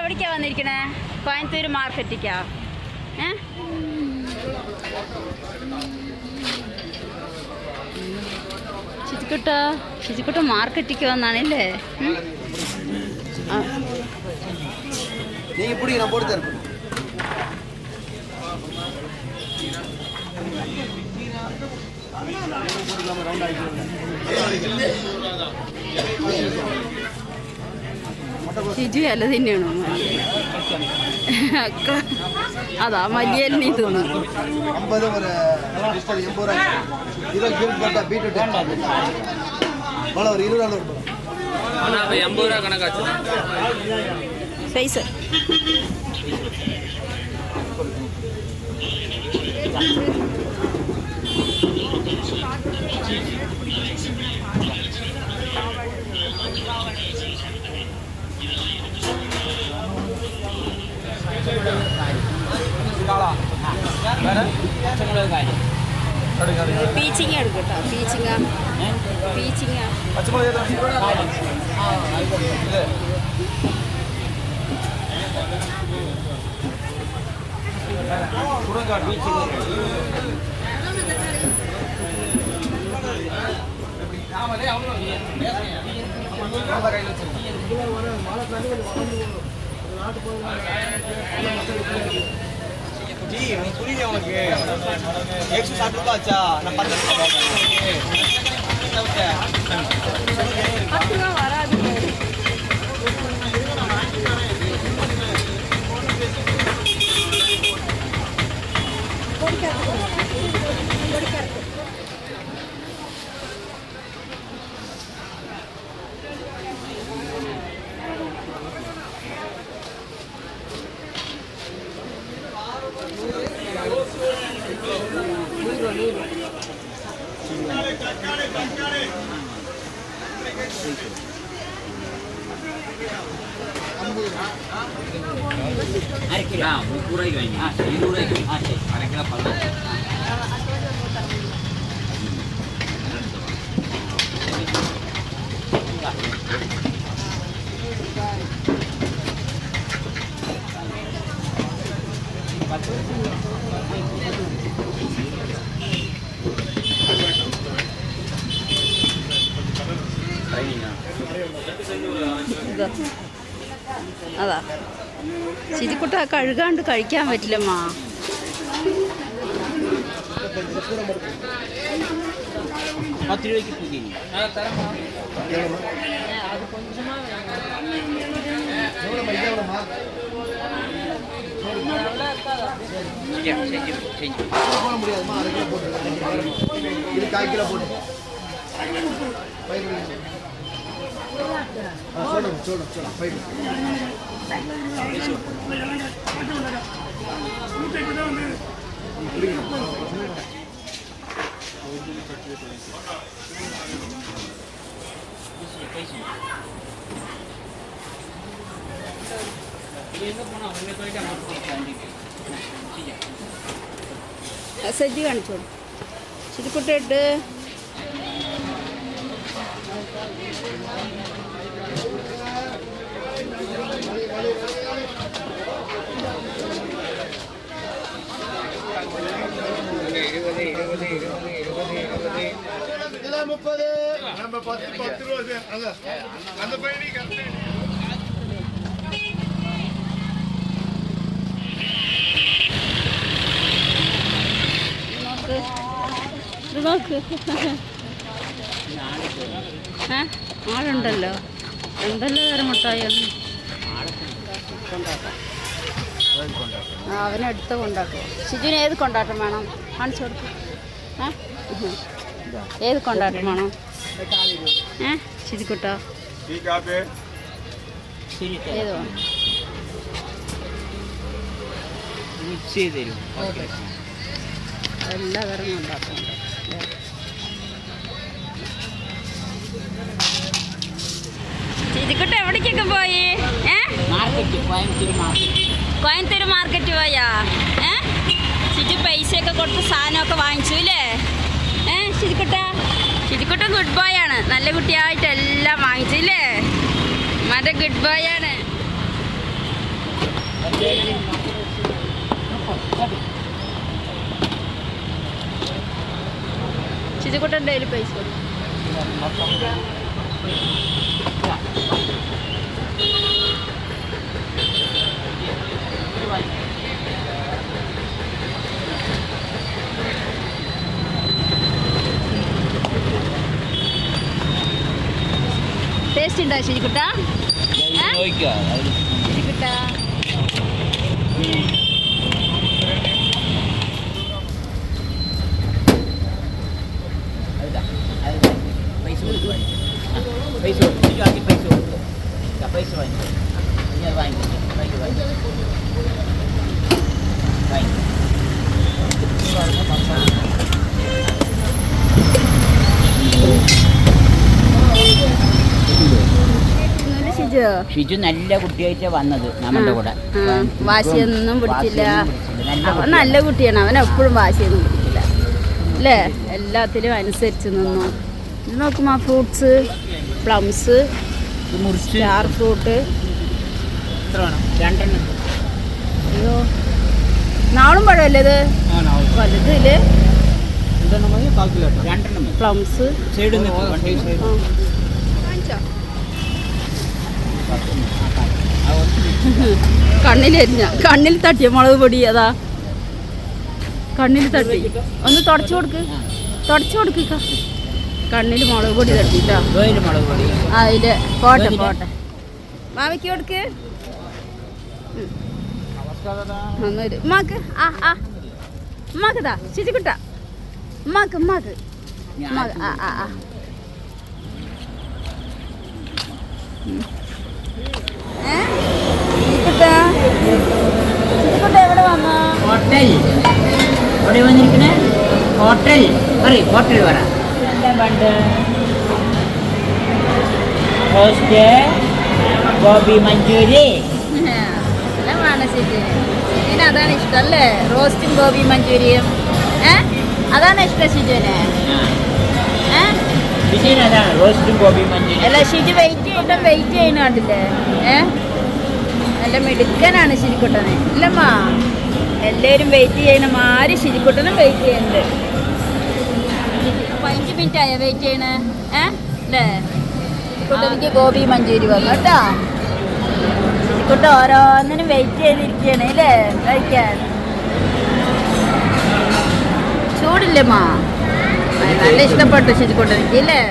എവിടേക്കാ വന്നിരിക്കണേ? കോയമ്പത്തൂർ മാർക്കറ്റിക്കാ? ശിജിക്കുട്ട മാർക്കറ്റിക്ക് വന്നാണല്ലേ? ഷിജു അല്ല തന്നെയാണോ? അതാ മല്ലിയലിനെ തോന്നുന്നു. സൈസ് പീച്ചിങ്ങ എടുക്കട്ടോ. പീച്ചിങ്ങ புரியுது உனக்கு? 160 ரூபாய் ஆச்சா? நான் 10 வராது. അതാ ശരിക്കുട്ട കഴുകാണ്ട് കഴിക്കാൻ പറ്റില്ലമ്മാ. സജ്ജി കാണിച്ചോളൂ. ശരിക്കുട്ടിട്ട് നോക്ക്. ആളുണ്ടല്ലോ, എന്തെല്ലാം തരം മുട്ടായാണ്. അവനെടുത്ത് കൊണ്ടാക്കും. ഷിജുവിന് ഏത് കൊണ്ടാട്ടം വേണം? കാണിച്ചു കൊടുക്കും. ഏത് കൊണ്ടാട്ടം വേണം? ഷിജിക്കുട്ട ഏത് വേണം? എല്ലാ തരം കൊണ്ടാട്ടമുണ്ട്. ഷിജിക്കുട്ട എവിടേക്കൊക്കെ പോയി? കോയമ്പത്തൂർ മാർക്കറ്റ് പോയാ? ഷിജു പൈസയൊക്കെ കൊടുത്ത് സാധനമൊക്കെ വാങ്ങിച്ചു അല്ലേ? ഷിജിക്കുട്ട ഗുഡ് ബോയ് ആണ്. നല്ല കുട്ടിയായിട്ട് എല്ലാം വാങ്ങിച്ചില്ലേ? മറ്റേ ഗുഡ് ബോയ് ആണ്. ചിരിക്കുട്ടൻ്റെ കയ്യിൽ പൈസ കൊടുക്കും. ടേസ്റ്റ് ഉണ്ടോ ശരിക്കുട്ട? ശരിക്കുട്ട ഷിജു നല്ല കുട്ടിയായിട്ട് വന്നത് നമ്മുടെ കൂടെ. വാശിയൊന്നും പിടിച്ചില്ല. അവൻ നല്ല കുട്ടിയാണ്. അവൻ എപ്പോഴും വാശിയൊന്നും പിടിക്കില്ല അല്ലേ? എല്ലാത്തിലും അനുസരിച്ച് നിന്നു. ഇത് നോക്കുമ്പോ ഫ്രൂട്ട്സ്, പ്ലംസ്, സ്റ്റാർ ഫ്രൂട്ട്. അയ്യോ, നാളും പഴമല്ലേ ഇത്? വലുതില് പ്ലംസ്. കണ്ണിൽ തട്ടിയ മുളക് പൊടി. അതാ കണ്ണിൽ തട്ടി. ഒന്ന് തുടച്ചു കൊടുക്ക. കണ്ണിൽ മുളക് പൊടി തട്ടിട്ടാ. അതില് പോട്ടെ മാമിക്ക് കൊടുക്ക്. ഉമ്മാക്ക് ഉമ്മാക്കതാ ശിശുക്കുട്ട. ഉമ്മാക്ക് എവിടെ വന്ന ഹോട്ടൽ ഹോട്ടൽ പറ. പണ്ട് റോസ്റ്റ്, ഗോബി മഞ്ചൂരി. ഷിജുവിന് അതാണ് ഇഷ്ടം അല്ലേ? റോസ്റ്റും ഗോബി മഞ്ചൂരിയും. അതാണ് ഇഷ്ടം ഷിജുവിന്. അല്ല ഷിജു വെയിറ്റ് ചെയ്യുന്ന കണ്ടില്ലേ? നല്ല മിടുക്കനാണ് ശിരിക്കുട്ടനെ അല്ലമ്മ. എല്ലാവരും വെയിറ്റ് ചെയ്യണം. ആര് ശിരിക്കുട്ടനും വെയിറ്റ് ചെയ്യുന്നുണ്ട്. 5 മിനിറ്റ് ആയോ വെയിറ്റ് ചെയ്യണേ? അല്ലേ? ശിരിക്കുട്ടനിക്ക് ഗോബി മഞ്ചൂരി വന്നു കേട്ടോ. ശിരിക്കുട്ട ഓരോന്നിനും വെയിറ്റ് ചെയ്തിരിക്കുകയാണ് അല്ലേ കഴിക്കാൻ. ചൂടില്ലമ്മ. നല്ല ഇഷ്ടപ്പെട്ടു ശിരിക്കുട്ടനിക്ക് അല്ലേ?